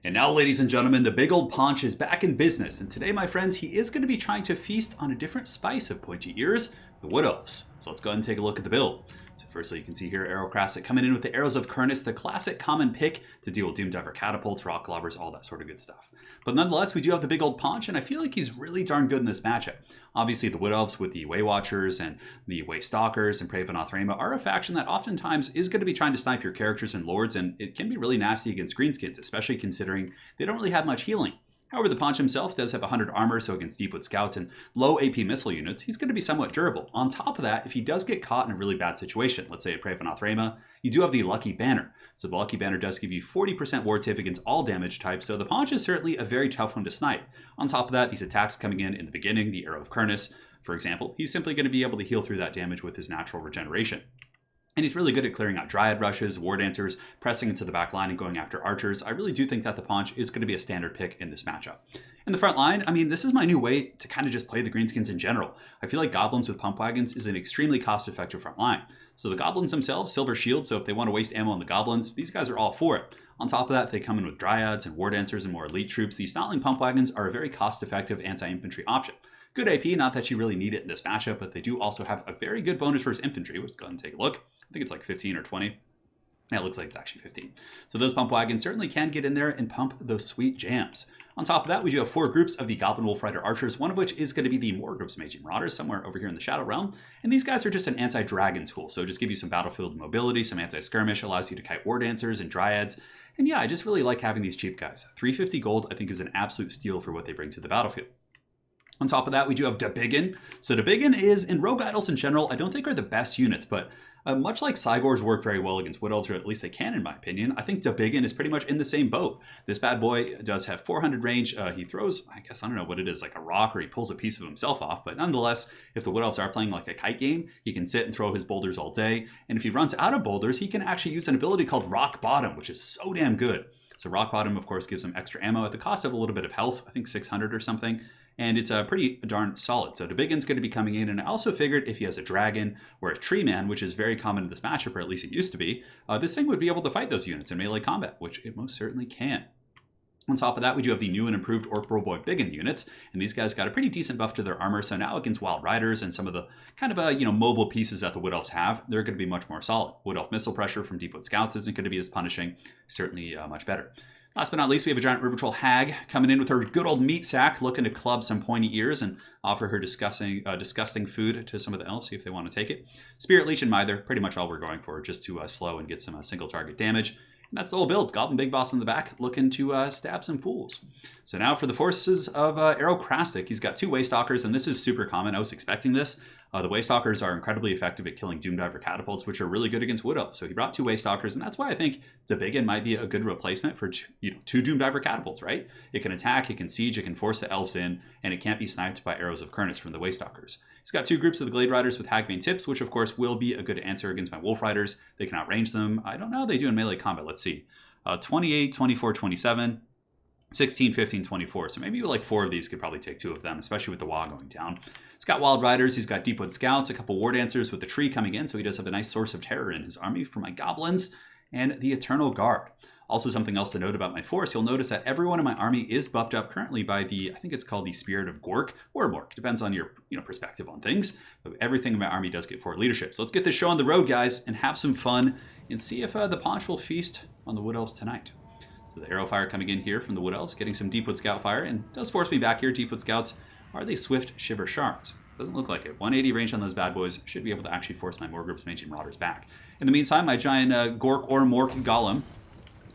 And now, ladies and gentlemen, the big old paunch is back in business. And today, my friends, he is going to be trying to feast on a different spice of pointy ears, the Wood Elves. So let's go ahead and take a look at the build. So firstly, you can see here Arrowcrastic coming in with the Arrows of Kurnus, the classic common pick to deal with Doomdiver catapults, rock lobbers, all that sort of good stuff. But nonetheless, we do have the big old paunch, and I feel like he's really darn good in this matchup. Obviously, the Wood Elves with the Way Watchers and the Way Stalkers and Pravenoth Rama are a faction that oftentimes is going to be trying to snipe your characters and lords, and it can be really nasty against greenskins, especially considering they don't really have much healing. However, the Paunch himself does have 100 armor, so against Deepwood Scouts and low AP missile units, he's going to be somewhat durable. On top of that, if he does get caught in a really bad situation, let's say a Pravenoth Rama, you do have the Lucky Banner. So the Lucky Banner does give you 40% ward tip against all damage types, so the Paunch is certainly a very tough one to snipe. On top of that, these attacks coming in the beginning, the Arrow of Kurnus, for example, he's simply going to be able to heal through that damage with his natural regeneration. And he's really good at clearing out Dryad rushes, War Dancers, pressing into the back line and going after archers. I really do think that the Paunch is going to be a standard pick in this matchup. In the front line, I mean, this is my new way to kind of just play the greenskins in general. I feel like Goblins with Pump Wagons is an extremely cost-effective front line. So the Goblins themselves, Silver Shield, so if they want to waste ammo on the Goblins, these guys are all for it. On top of that, they come in with Dryads and War Dancers and more elite troops. These Snotling Pump Wagons are a very cost-effective anti-infantry option. Good AP, not that you really need it in this matchup, but they do also have a very good bonus versus infantry. Let's go ahead and take a look. I think it's like 15 or 20. Yeah, it looks like it's actually 15. So those pump wagons certainly can get in there and pump those sweet jams. On top of that, we do have 4 groups of the Goblin Wolf Rider Archers, one of which is going to be the Morgrim's Magi Marauders, somewhere over here in the Shadow Realm. And these guys are just an anti-dragon tool, so just give you some battlefield mobility, some anti-skirmish, allows you to kite War Dancers and Dryads. And yeah, I just really like having these cheap guys. 350 gold, I think, is an absolute steal for what they bring to the battlefield. On top of that, we do have Debiggen. So Debiggen is, in Rogue Idols in general, I don't think are the best units, but much like Cygors work very well against Wood Elves, or at least they can in my opinion, I think Debiggen is pretty much in the same boat. This bad boy does have 400 range. He throws, I guess, I don't know what it is, like a rock, or he pulls a piece of himself off, but nonetheless, if the Wood Elves are playing like a kite game, he can sit and throw his boulders all day, and if he runs out of boulders, he can actually use an ability called Rock Bottom, which is so damn good. So Rock Bottom, of course, gives him extra ammo at the cost of a little bit of health, I think 600 or something. And it's pretty darn solid. So Debiggen's going to be coming in, and I also figured if he has a dragon or a tree man, which is very common in this matchup, or at least it used to be, this thing would be able to fight those units in melee combat, which it most certainly can. On top of that, we do have the new and improved Orc Bro Boy Biggin units, and these guys got a pretty decent buff to their armor, so now against Wild Riders and some of the kind of mobile pieces that the Wood Elves have, they're going to be much more solid. Wood Elf missile pressure from Deepwood Scouts isn't going to be as punishing, certainly much better. Last but not least, we have a giant River Troll Hag coming in with her good old meat sack, looking to club some pointy ears and offer her disgusting food to some of the elves, see if they want to take it. Spirit Leech and Mither, pretty much all we're going for, just to slow and get some single target damage. And that's the whole build. Goblin Big Boss in the back, looking to stab some fools. So now for the forces of Arrowcrastic, he's got 2 Way Stalkers, and this is super common. I was expecting this. The Way Stalkers are incredibly effective at killing Doomdiver catapults, which are really good against Wood Elves. So he brought 2 Way Stalkers, and that's why I think Debiggen might be a good replacement for 2 Doomdiver catapults, right? It can attack, it can siege, it can force the elves in, and it can't be sniped by Arrows of Kurnus from the Way Stalkers. He's got 2 groups of the Glade Riders with Hagbane Tips, which of course will be a good answer against my Wolf Riders. They can outrange them. I don't know how they do in melee combat. Let's see. 28, 24, 27. 16, 15, 24. So maybe like 4 of these could probably take 2 of them, especially with the wall going down. He's got Wild Riders, he's got Deepwood Scouts, a couple War Dancers with the tree coming in, so he does have a nice source of terror in his army for my Goblins, and the Eternal Guard. Also something else to note about my force, you'll notice that everyone in my army is buffed up currently by I think it's called the Spirit of Gork, or Mork, depends on your perspective on things, but everything in my army does get forward leadership. So let's get this show on the road, guys, and have some fun, and see if the Paunch will feast on the Wood Elves tonight. So the arrow fire coming in here from the Wood Elves, getting some Deepwood Scout fire, and does force me back here. Deepwood Scouts, are they Swift Shiver Shards? Doesn't look like it. 180 range on those bad boys should be able to actually force my Morgrim's Magi Marauders back. In the meantime, my giant Gork or Mork Golem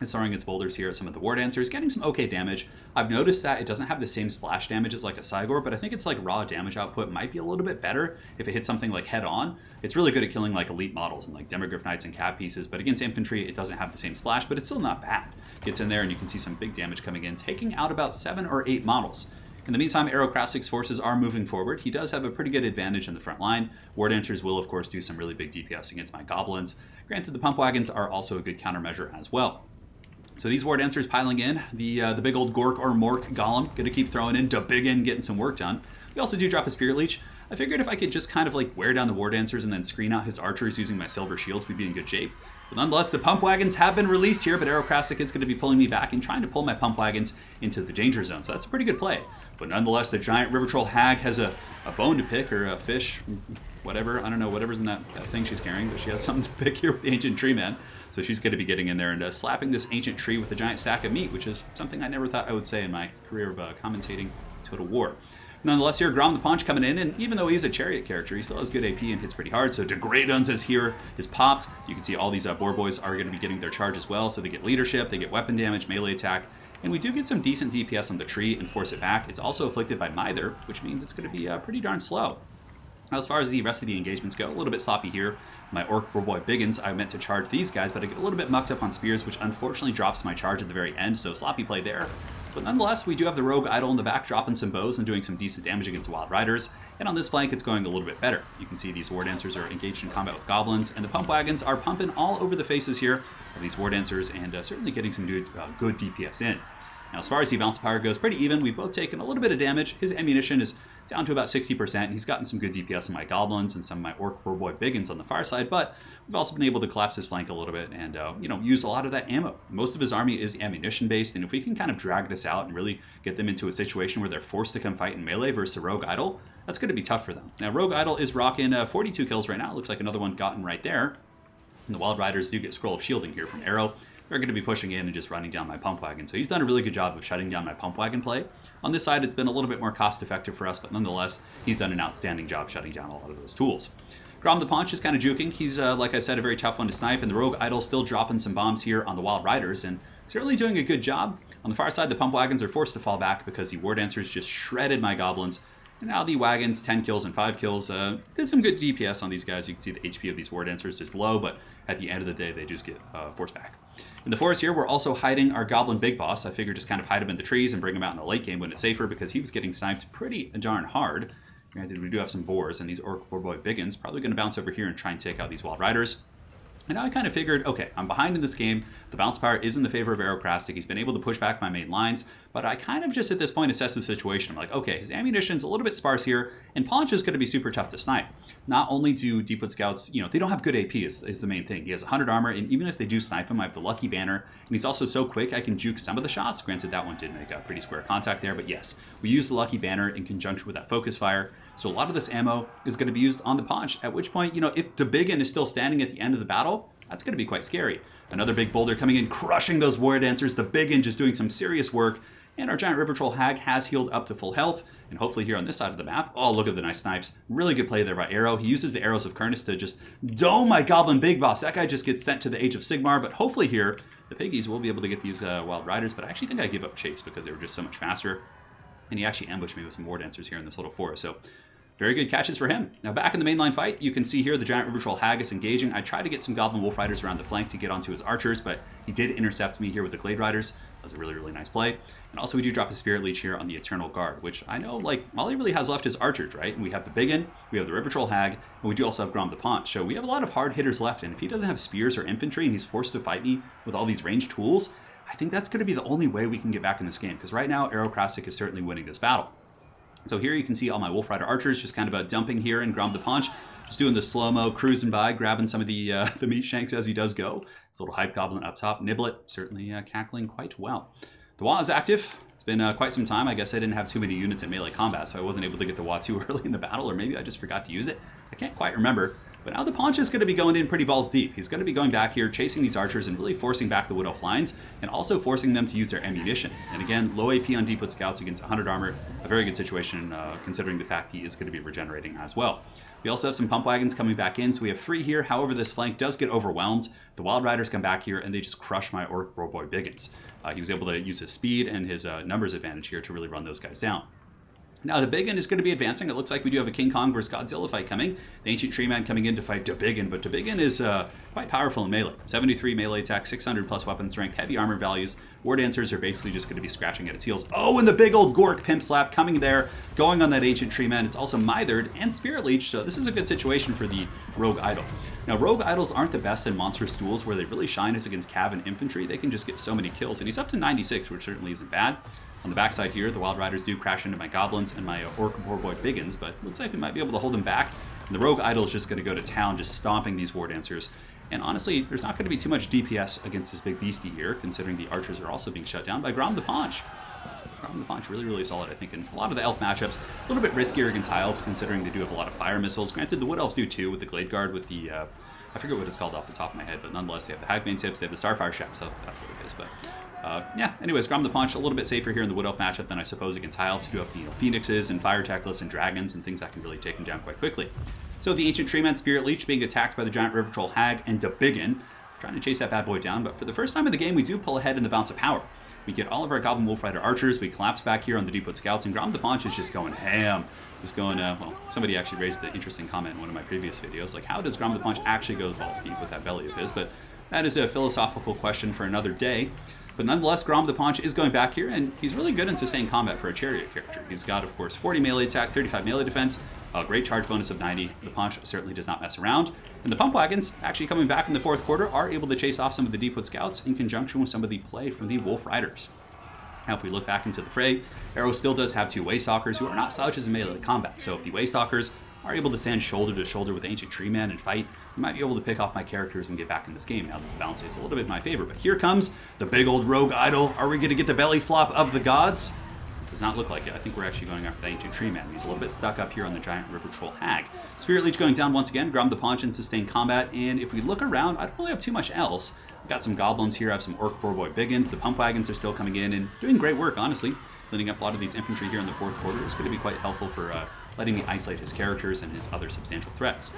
is throwing its boulders here at some of the War Dancers, getting some okay damage. I've noticed that it doesn't have the same splash damage as like a Cygor, but I think it's like raw damage output might be a little bit better if it hits something like head on. It's really good at killing like elite models and like Demogryph Knights and Cat pieces, but against infantry it doesn't have the same splash, but it's still not bad. Gets in there and you can see some big damage coming in, taking out about 7 or 8 models. In the meantime, Arrowcrastic's forces are moving forward. He does have a pretty good advantage in the front line. War Dancers will, of course, do some really big DPS against my Goblins. Granted, the Pump Wagons are also a good countermeasure as well. So these War Dancers piling in. The big old Gork or Mork Golem, gonna keep throwing in Debiggen, getting some work done. We also do drop a Spirit Leech. I figured if I could just kind of like wear down the War Dancers and then screen out his archers using my Silver Shields, we'd be in good shape. But nonetheless, the pump wagons have been released here, but Aerocrastic is going to be pulling me back and trying to pull my pump wagons into the danger zone. So that's a pretty good play. But nonetheless, the giant River Troll Hag has a bone to pick, or a fish, whatever. I don't know, whatever's in that thing she's carrying, but she has something to pick here with the Ancient Tree Man. So she's going to be getting in there and slapping this ancient tree with a giant stack of meat, which is something I never thought I would say in my career of commentating Total War. Nonetheless, here, Warden The Paunch coming in, and even though he's a chariot character, he still has good AP and hits pretty hard. So Degradons is popped. You can see all these boar boys are going to be getting their charge as well. So they get leadership, they get weapon damage, melee attack, and we do get some decent DPS on the tree and force it back. It's also afflicted by Mither, which means it's going to be pretty darn slow. Now, as far as the rest of the engagements go, a little bit sloppy here. My Orc Boar Boy Biggins, I meant to charge these guys, but I get a little bit mucked up on spears, which unfortunately drops my charge at the very end, so sloppy play there. But nonetheless, we do have the Rogue Idol in the back dropping some bows and doing some decent damage against Wild Riders. And on this flank, it's going a little bit better. You can see these War Dancers are engaged in combat with Goblins, and the Pump Wagons are pumping all over the faces here of these War Dancers, and certainly getting some good DPS in. Now, as far as the Bounce Power goes, pretty even. We've both taken a little bit of damage. His ammunition is down to about 60%, and he's gotten some good DPS in my Goblins and some of my Orc Boar Boy Biggins on the far side, but we've also been able to collapse his flank a little bit and, use a lot of that ammo. Most of his army is ammunition-based, and if we can kind of drag this out and really get them into a situation where they're forced to come fight in melee versus a Rogue Idol, that's going to be tough for them. Now, Rogue Idol is rocking 42 kills right now. It looks like another one gotten right there. And the Wild Riders do get Scroll of Shielding here from Arrow. They're going to be pushing in and just running down my pump wagon. So he's done a really good job of shutting down my pump wagon play. On this side, it's been a little bit more cost effective for us, but nonetheless, he's done an outstanding job shutting down a lot of those tools. Warden The Paunch is kind of juking. He's, like I said, a very tough one to snipe, and the Rogue Idol still dropping some bombs here on the Wild Riders, and certainly doing a good job. On the far side, the pump wagons are forced to fall back because the War Dancers just shredded my Goblins. And now the wagons, 10 kills and 5 kills, did some good DPS on these guys. You can see the HP of these War Dancers is low, but at the end of the day, they just get forced back. In the forest here, we're also hiding our Goblin Big Boss. I figured just kind of hide him in the trees and bring him out in the late game when it's safer, because he was getting sniped pretty darn hard. Granted, we do have some boars, and these Orc Boar Boy Biggins probably going to bounce over here and try and take out these Wild Riders. And now I kind of figured, okay, I'm behind in this game. The bounce power is in the favor of Aerocrastic. He's been able to push back my main lines, but I kind of just at this point assess the situation. I'm like, okay, his ammunition's a little bit sparse here, and Paunch is going to be super tough to snipe. Not only do Deepwood Scouts, they don't have good AP is the main thing. He has 100 armor, and even if they do snipe him, I have the Lucky Banner, and he's also so quick I can juke some of the shots. Granted, that one did make a pretty square contact there, but yes, we use the Lucky Banner in conjunction with that focus fire. So a lot of this ammo is going to be used on the Paunch, at which point, if the Biggin is still standing at the end of the battle, that's going to be quite scary. Another big boulder coming in, crushing those War Dancers. The Biggin just doing some serious work. And our giant River Troll Hag has healed up to full health. And hopefully here on this side of the map, oh, look at the nice snipes. Really good play there by Arrow. He uses the Arrows of Kernus to just dome my Goblin Big Boss. That guy just gets sent to the Age of Sigmar. But hopefully here, the Piggies will be able to get these Wild Riders. But I actually think I give up chase because they were just so much faster. And he actually ambushed me with some War Dancers here in this little forest. So very good catches for him. Now back in the mainline fight, you can see here the giant River Troll Hag is engaging. I tried to get some Goblin Wolf Riders around the flank to get onto his archers, but he did intercept me here with the Glade Riders. That was a really, really nice play. And also we do drop a Spirit Leech here on the Eternal Guard, which I know, all he really has left is archers, right? And we have the Biggin, we have the River Troll Hag, and we do also have Warden The Paunch. So we have a lot of hard hitters left, and if he doesn't have spears or infantry and he's forced to fight me with all these ranged tools, I think that's going to be the only way we can get back in this game, because right now Aerocrastic is certainly winning this battle. So here you can see all my Wolf Rider archers just kind of dumping here in Warden The Paunch, just doing the slow-mo, cruising by, grabbing some of the meat shanks as he does go. This little hype goblin up top, Niblet, certainly cackling quite well. The Wa is active. It's been quite some time. I guess I didn't have too many units in melee combat, so I wasn't able to get the Wa too early in the battle, or maybe I just forgot to use it. I can't quite remember. But now the Paunch is going to be going in pretty balls deep. He's going to be going back here, chasing these archers, and really forcing back the Wood Elf lines, and also forcing them to use their ammunition. And again, low AP on Deepwood Scouts against 100 armor. A very good situation, considering the fact he is going to be regenerating as well. We also have some pump wagons coming back in, so we have 3 here. However, this flank does get overwhelmed. The Wild Riders come back here, and they just crush my Orc Boar Boy Biggins. He was able to use his speed and his numbers advantage here to really run those guys down. Now, the Biggin is going to be advancing. It looks like we do have a King Kong versus Godzilla fight coming. The Ancient Tree Man coming in to fight Biggin, but Biggin is quite powerful in melee. 73 melee attack, 600 plus weapon strength, heavy armor values. War Dancers are basically just going to be scratching at its heels. Oh, and the big old Gork Pimp Slap coming there, going on that Ancient Tree Man. It's also Mithered and Spirit Leech, so this is a good situation for the Rogue Idol. Now, Rogue Idols aren't the best in monstrous duels. Where they really shine is against Cav and Infantry. They can just get so many kills, and he's up to 96, which certainly isn't bad. On the backside here, the Wild Riders do crash into my Goblins and my Orc Boar Boy Biggins, but looks like we might be able to hold them back. And the Rogue Idol is just going to go to town, just stomping these War Dancers. And honestly, there's not going to be too much DPS against this big beastie here, considering the archers are also being shut down by Warden The Paunch. Warden The Paunch really, really solid, I think, in a lot of the elf matchups. A little bit riskier against high elves, considering they do have a lot of fire missiles. Granted, the wood elves do too, with the Glade Guard, with the, I forget what it's called off the top of my head, but nonetheless, they have the Hagbane tips, they have the Starfire Shep, so that's what it is. But yeah, anyways, Warden The Paunch, a little bit safer here in the wood elf matchup than I suppose against high elves, who do have the phoenixes and fire tackless and dragons and things that can really take them down quite quickly. So the Ancient Treeman Spirit Leech being attacked by the Giant River Troll Hag and Debiggin, trying to chase that bad boy down, but for the first time in the game, we do pull ahead in the Bounce of Power. We get all of our Goblin Wolf Rider archers, we collapse back here on the Deepwood Scouts, and Warden The Paunch is just going ham. Just going, well, somebody actually raised an interesting comment in one of my previous videos, like how does Warden The Paunch actually go balls deep with that belly of his? But that is a philosophical question for another day. But nonetheless, Warden The Paunch is going back here, and he's really good in sustained combat for a chariot character. He's got, of course, 40 melee attack, 35 melee defense, a great charge bonus of 90. The Paunch certainly does not mess around. And the Pump Wagons, actually coming back in the fourth quarter, are able to chase off some of the Deepwood Scouts in conjunction with some of the play from the Wolf Riders. Now, if we look back into the fray, Arrow still does have two Waystalkers who are not slouches in melee combat. So if the Waystalkers are able to stand shoulder to shoulder with Ancient Treeman and fight, you might be able to pick off my characters and get back in this game. Now, the balance is a little bit in my favor, but here comes the big old rogue idol. Are we going to get the belly flop of the gods? Does not look like it. I think we're actually going after the Ancient Treeman. He's a little bit stuck up here on the Giant River Troll Hag. Spirit Leech going down once again, Warden The Paunch in sustained combat, and if we look around, I don't really have too much else. I've got some goblins here, I have some Orc Poor Boy Biggins, the Pump Wagons are still coming in and doing great work, honestly. Cleaning up a lot of these infantry here in the fourth quarter is going to be quite helpful for letting me isolate his characters and his other substantial threats.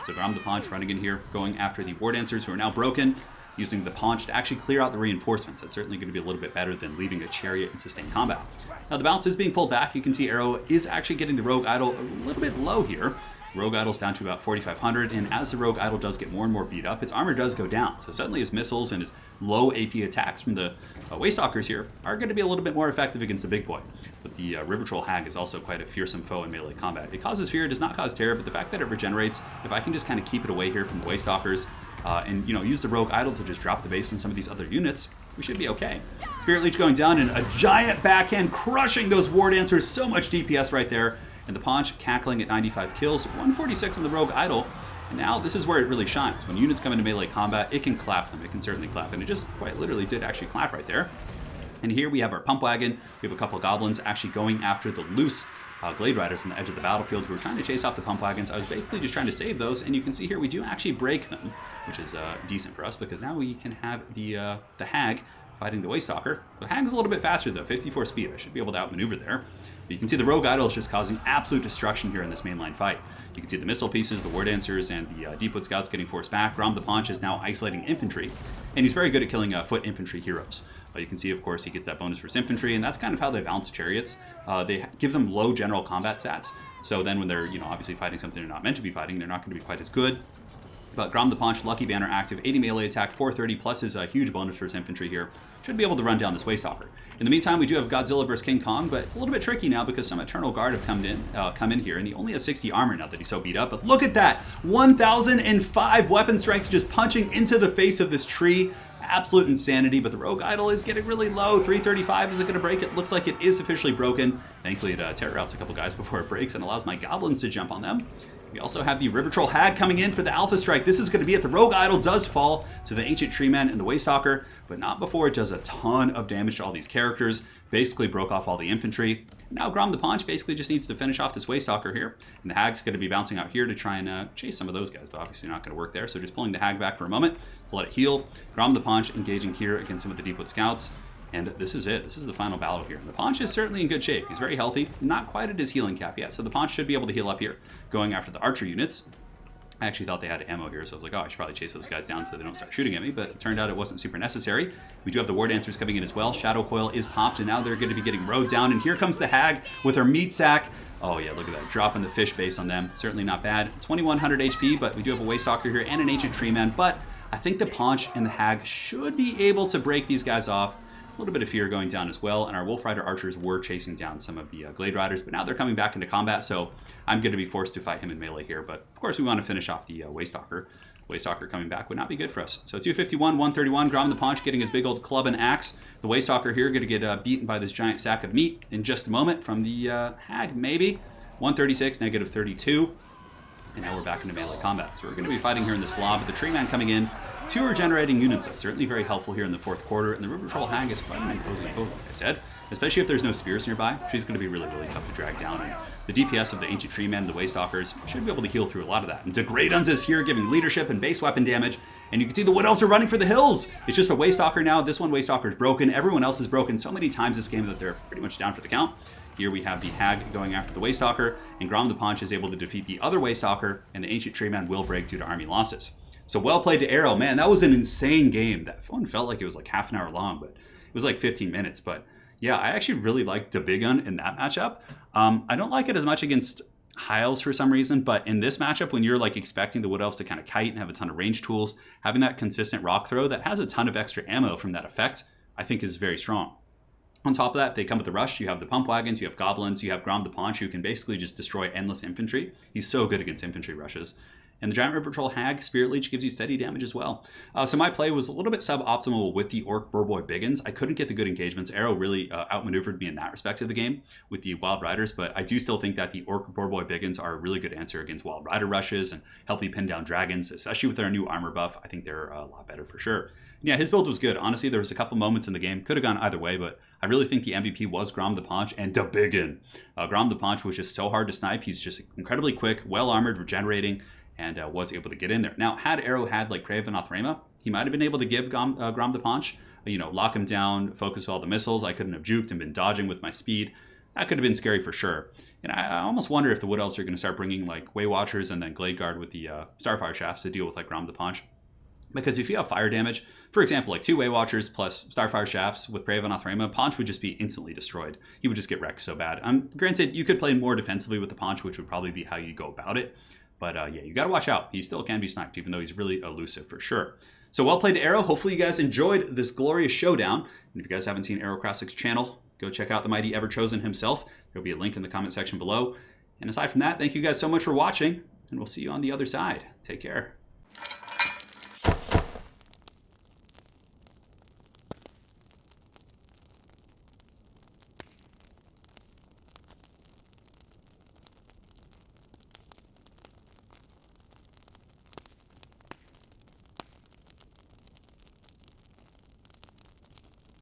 So Warden The Paunch running in here, going after the War Dancers who are now broken, using the Paunch to actually clear out the reinforcements. That's certainly going to be a little bit better than leaving a chariot in sustained combat. Now the balance is being pulled back. You can see Arrow is actually getting the Rogue Idol a little bit low here. Rogue Idol's down to about 4,500, and as the Rogue Idol does get more and more beat up, its armor does go down. So suddenly his missiles and his low AP attacks from the Waystalkers here are going to be a little bit more effective against the big boy. But the River Troll Hag is also quite a fearsome foe in melee combat. It causes fear, it does not cause terror, but the fact that it regenerates, if I can just kind of keep it away here from the Waystalkers, and use the Rogue Idol to just drop the base on some of these other units, we should be okay. Spirit Leech going down, and a giant backhand crushing those War Dancers. So much DPS right there. And the Paunch cackling at 95 kills, 146 on the Rogue Idol. And now this is where it really shines. When units come into melee combat, it can clap them. It can certainly clap. And it just quite literally did actually clap right there. And here we have our Pump Wagon. We have a couple of Goblins actually going after the loose Glade Riders on the edge of the battlefield who are trying to chase off the Pump Wagons. I was basically just trying to save those, and you can see here we do actually break them, which is decent for us because now we can have the Hag fighting the Waystalker. The Hag's a little bit faster though, 54 speed. I should be able to outmaneuver there. But you can see the Rogue Idol is just causing absolute destruction here in this mainline fight. You can see the missile pieces, the War Dancers, and the Deepwood Scouts getting forced back. Warden The Paunch is now isolating infantry, and he's very good at killing foot infantry heroes. You can see, of course, he gets that bonus for his infantry, and that's kind of how they balance chariots. They give them low general combat stats, so then when they're obviously fighting something they're not meant to be fighting, they're not going to be quite as good. But Warden The Paunch, Lucky Banner active, 80 melee attack, 430, plus his huge bonus for his infantry here. Should be able to run down this Waystalker. In the meantime, we do have Godzilla vs. King Kong, but it's a little bit tricky now because some Eternal Guard have come in here, and he only has 60 armor now that he's so beat up. But look at that! 1,005 weapon strength just punching into the face of this tree. Absolute insanity, but the Rogue Idol is getting really low. 335, is it going to break? It looks like it is officially broken. Thankfully, it terror outs a couple guys before it breaks and allows my Goblins to jump on them. We also have the River Troll Hag coming in for the Alpha Strike. This is going to be it. The Rogue Idol does fall to the Ancient Treeman and the Waystalker, but not before it does a ton of damage to all these characters. Basically broke off all the infantry. Now Warden The Paunch basically just needs to finish off this Waystalker here, and the Hag's going to be bouncing out here to try and chase some of those guys, but obviously not going to work there, so just pulling the Hag back for a moment to let it heal. Warden The Paunch engaging here against some of the Deepwood Scouts, and this is it. This is the final battle here. And the Paunch is certainly in good shape. He's very healthy, not quite at his healing cap yet, so the Paunch should be able to heal up here, going after the archer units. I actually thought they had ammo here, so I was like, oh, I should probably chase those guys down so they don't start shooting at me, but it turned out it wasn't super necessary. We do have the War Dancers coming in as well. Shadow Coil is popped, and now they're going to be getting rode down, and here comes the Hag with her meat sack. Oh yeah, look at that, dropping the fish base on them. Certainly not bad. 2,100 HP, but we do have a Waystalker here and an Ancient Treeman, but I think the Paunch and the Hag should be able to break these guys off. A little bit of fear going down as well, and our Wolf Rider archers were chasing down some of the Glade Riders, but now they're coming back into combat, so I'm going to be forced to fight him in melee here, but of course we want to finish off the Waystalker. Waystalker coming back would not be good for us. So 251, 131, Warden The Paunch getting his big old club and axe. The Waystalker here going to get beaten by this giant sack of meat in just a moment from the Hag, maybe. 136, negative 32. and now we're back into melee combat. So we're going to be fighting here in this blob with the Tree Man coming in. 2 regenerating units, are certainly very helpful here in the 4th quarter, and the River Troll Hag is quite an imposing foe, like I said. Especially if there's no spears nearby, she's going to be really, really tough to drag down. And the DPS of the Ancient Tree Men and the Waystalkers should be able to heal through a lot of that. And Degraduns is here, giving leadership and base weapon damage. And you can see the Wood Elves are running for the hills. It's just a Waystalker now. This one Waystalker is broken. Everyone else is broken so many times this game that they're pretty much down for the count. Here we have the Hag going after the Waystalker, and Grom the Paunch is able to defeat the other Waystalker, and the Ancient Tree Man will break due to army losses. So well played to Arrow. Man, that was an insane game. That one felt like it was like half an hour long, but it was like 15 minutes. But yeah, I actually really liked the Big Gun in that matchup. I don't like it as much against High Elves for some reason, but in this matchup, when you're like expecting the Wood Elves to kind of kite and have a ton of range tools, having that consistent rock throw that has a ton of extra ammo from that effect, I think is very strong. On top of that, they come with the rush. You have the pump wagons, you have goblins, you have Grom the Paunch, who can basically just destroy endless infantry. He's so good against infantry rushes. And the Giant River Troll Hag, Spirit Leech, gives you steady damage as well. So my play was a little bit suboptimal with the Orc Boarboy Biggins. I couldn't get the good engagements. Arrow really outmaneuvered me in that respect of the game with the Wild Riders, but I do still think that the Orc Boarboy Biggins are a really good answer against Wild Rider rushes and help you pin down dragons, especially with their new armor buff. I think they're a lot better for sure. Yeah, his build was good. Honestly, there was a couple moments in the game. Could have gone either way, but I really think the MVP was Grom the Paunch and the Biggin. Grom the Paunch was just so hard to snipe. He's just incredibly quick, well-armored, regenerating, and was able to get in there. Now, had Arrow had like Craven Othrema, he might have been able to give Grom the Paunch, lock him down, focus with all the missiles. I couldn't have juked and been dodging with my speed. That could have been scary for sure. And I almost wonder if the Wood Elves are going to start bringing like Way Watchers and then Glade Guard with the Starfire Shafts to deal with like Grom the Paunch. Because if you have fire damage, for example, like 2 Way Watchers plus Starfire Shafts with Craven Othrema, Paunch would just be instantly destroyed. He would just get wrecked so bad. Granted, you could play more defensively with the Paunch, which would probably be how you go about it. But yeah, you got to watch out. He still can be sniped, even though he's really elusive for sure. So well played to Arrow. Hopefully you guys enjoyed this glorious showdown. And if you guys haven't seen Arrowcrassic's channel, go check out the mighty Everchosen himself. There'll be a link in the comment section below. And aside from that, thank you guys so much for watching, and we'll see you on the other side. Take care.